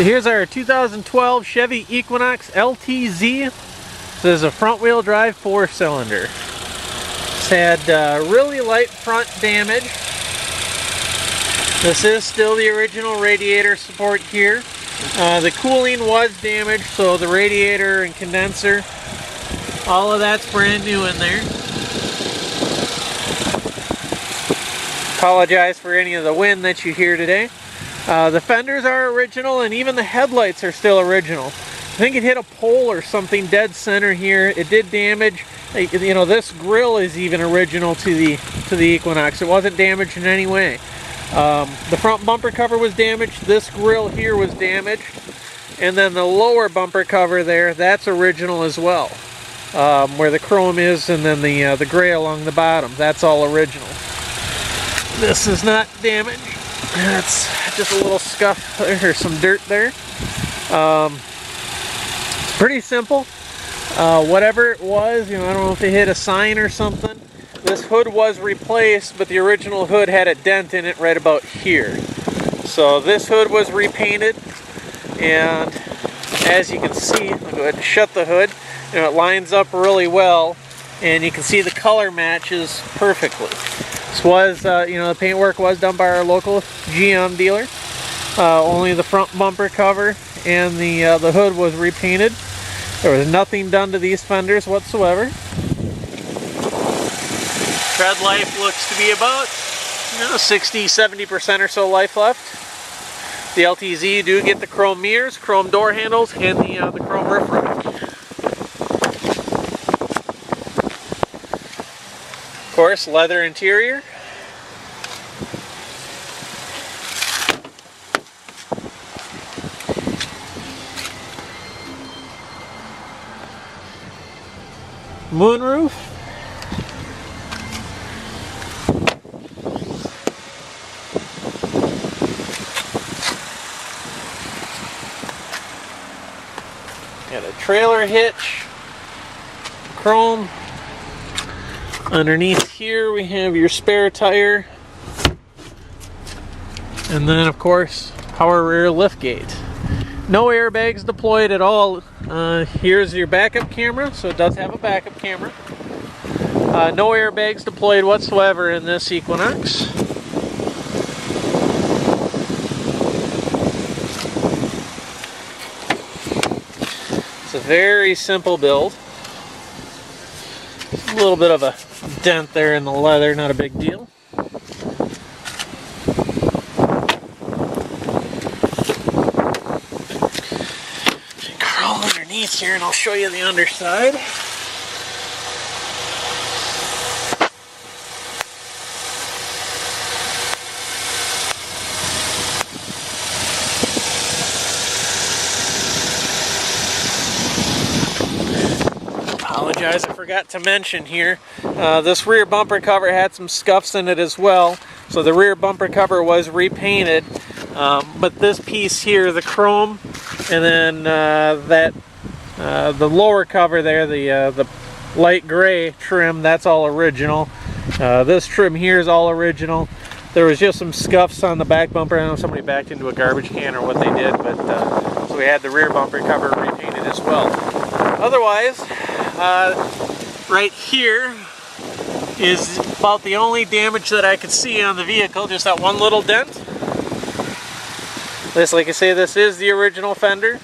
So here's our 2012 Chevy Equinox LTZ. This is a front wheel drive 4-cylinder. It's had really light front damage. This is still the original radiator support here. The cooling was damaged, so the radiator and condenser, all of that's brand new in there. Apologize for any of the wind that you hear today. The fenders are original, and even the headlights are still original. I think it hit a pole or something dead center here. It did damage. You know, this grill is even original to the Equinox. It wasn't damaged in any way. The front bumper cover was damaged. This grill here was damaged, and then the lower bumper cover there, that's original as well. Where the chrome is, and then the gray along the bottom, that's all original. This is not damaged. That's just a little scuff there, or some dirt there. It's pretty simple. Whatever it was, you know, I don't know if it hit a sign or something. This hood was replaced, but the original hood had a dent in it right about here. So this hood was repainted, and as you can see, I'll go ahead and shut the hood. You know, it lines up really well, and you can see the color matches perfectly. This was, you know, the paintwork was done by our local GM dealer. Only the front bumper cover and the hood was repainted. There was nothing done to these fenders whatsoever. Tread life looks to be about, you know, 60-70% or so life left. The LTZ, you do get the chrome mirrors, chrome door handles, and the chrome roof rack. Of course, leather interior. Moonroof. Got a trailer hitch, chrome. Underneath here we have your spare tire, and then of course power rear liftgate. No airbags deployed at all. Here's your backup camera, so it does have a backup camera. No airbags deployed whatsoever in this Equinox. It's a very simple build. A little bit of a dent there in the leather, not a big deal. Crawl underneath here and I'll show you the underside. Apologize, I forgot to mention here, this rear bumper cover had some scuffs in it as well, so the rear bumper cover was repainted, but this piece here, the chrome, and then the lower cover there, the light gray trim, that's all original. This trim here is all original. There was just some scuffs on the back bumper. I don't know if somebody backed into a garbage can or what they did, but so we had the rear bumper cover repainted as well. Otherwise, right here is about the only damage that I could see on the vehicle, just that one little dent. This, like I say, this is the original fender.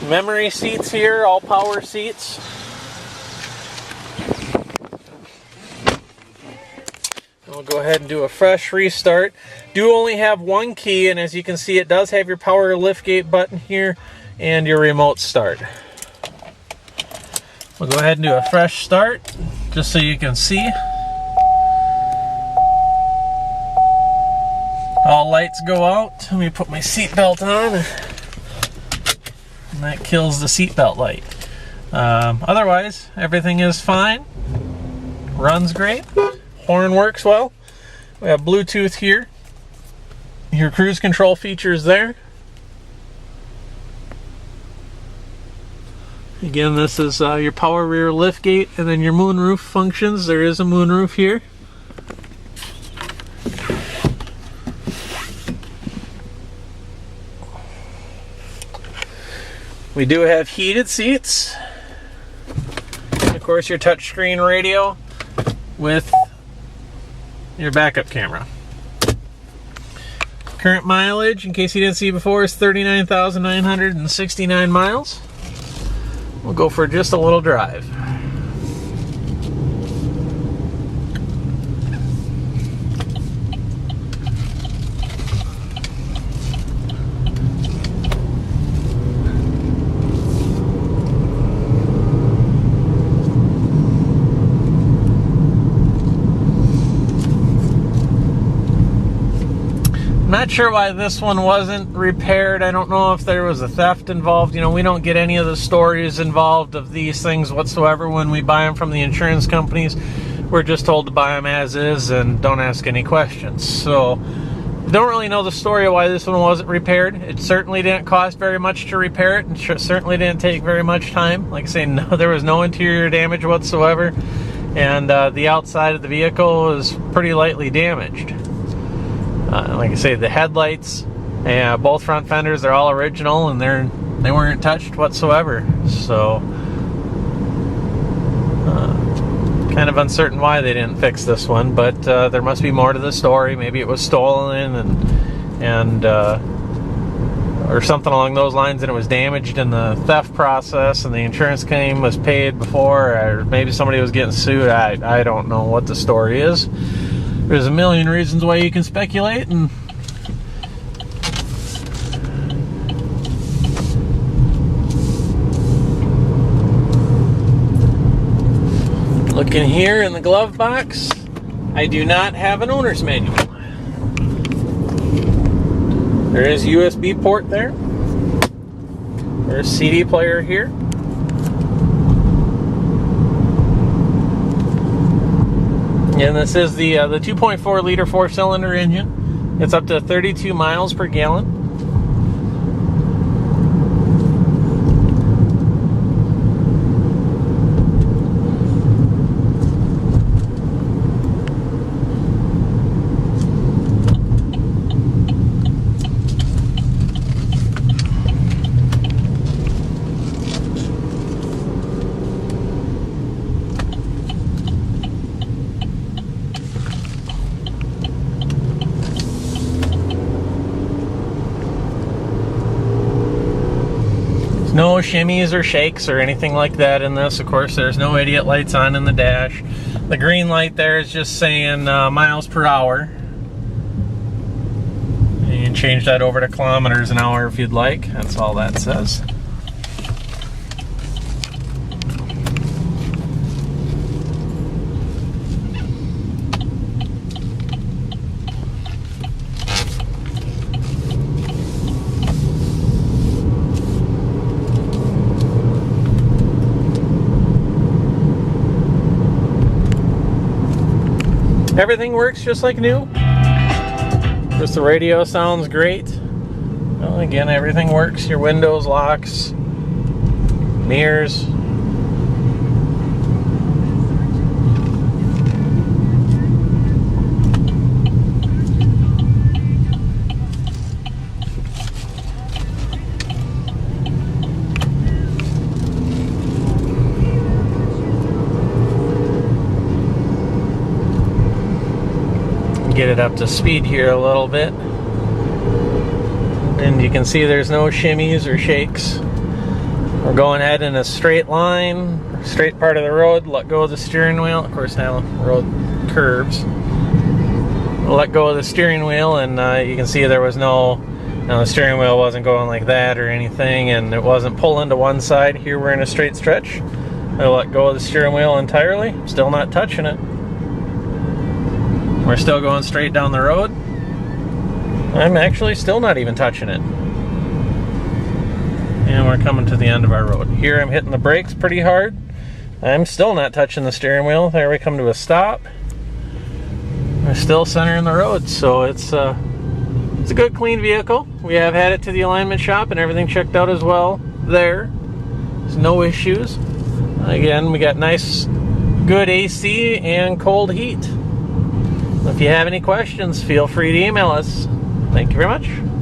Memory seats here, all power seats. We'll go ahead and do a fresh restart. Do only have one key, and as you can see, it does have your power liftgate button here and your remote start. We'll go ahead and do a fresh start just so you can see. All lights go out. Let me put my seatbelt on. And that kills the seatbelt light. Otherwise, everything is fine. Runs great. Horn works well. We have Bluetooth here. Your cruise control features there. Again, this is your power rear lift gate, and then your moonroof functions. There is a moonroof here. We do have heated seats. Of course, your touchscreen radio with your backup camera. Current mileage, in case you didn't see before, is 39,969 miles. We'll go for just a little drive. Not sure why this one wasn't repaired. I don't know if there was a theft involved. You know, we don't get any of the stories involved of these things whatsoever when we buy them from the insurance companies. We're just told to buy them as is and don't ask any questions. So, don't really know the story of why this one wasn't repaired. It certainly didn't cost very much to repair it, and certainly didn't take very much time. Like I say, no, there was no interior damage whatsoever, and the outside of the vehicle was pretty lightly damaged. Like I say, the headlights and both front fenders, they're all original, and they weren't touched whatsoever. So, kind of uncertain why they didn't fix this one, but there must be more to the story. Maybe it was stolen and or something along those lines, and it was damaged in the theft process, and the insurance claim was paid before, or maybe somebody was getting sued. I don't know what the story is. There's a million reasons why you can speculate, and looking here in the glove box, I do not have an owner's manual. There is a USB port there. There's a CD player here. And this is the 2.4 liter 4-cylinder engine. It's up to 32 miles per gallon. No shimmies or shakes or anything like that in this. Of course, there's no idiot lights on in the dash. The green light there is just saying miles per hour. You can change that over to kilometers an hour if you'd like. That's all that says. Everything works just like new. Just the radio sounds great. Well, again, everything works. Your windows, locks, mirrors. Get it up to speed here a little bit, and you can see there's no shimmies or shakes. We're going ahead in a straight line, straight part of the road. Let go of the steering wheel. Of course, now the road curves. Let go of the steering wheel, and you can see there was the steering wheel wasn't going like that or anything, and it wasn't pulling to one side. Here we're in a straight stretch. I let go of the steering wheel entirely. Still not touching it. We're still going straight down the road. I'm actually still not even touching it. And we're coming to the end of our road. Here I'm hitting the brakes pretty hard. I'm still not touching the steering wheel. There we come to a stop. We're still centering the road, so it's a good clean vehicle. We have had it to the alignment shop and everything checked out as well there. There's no issues. Again, we got nice, good AC and cold heat. If you have any questions, feel free to email us. Thank you very much.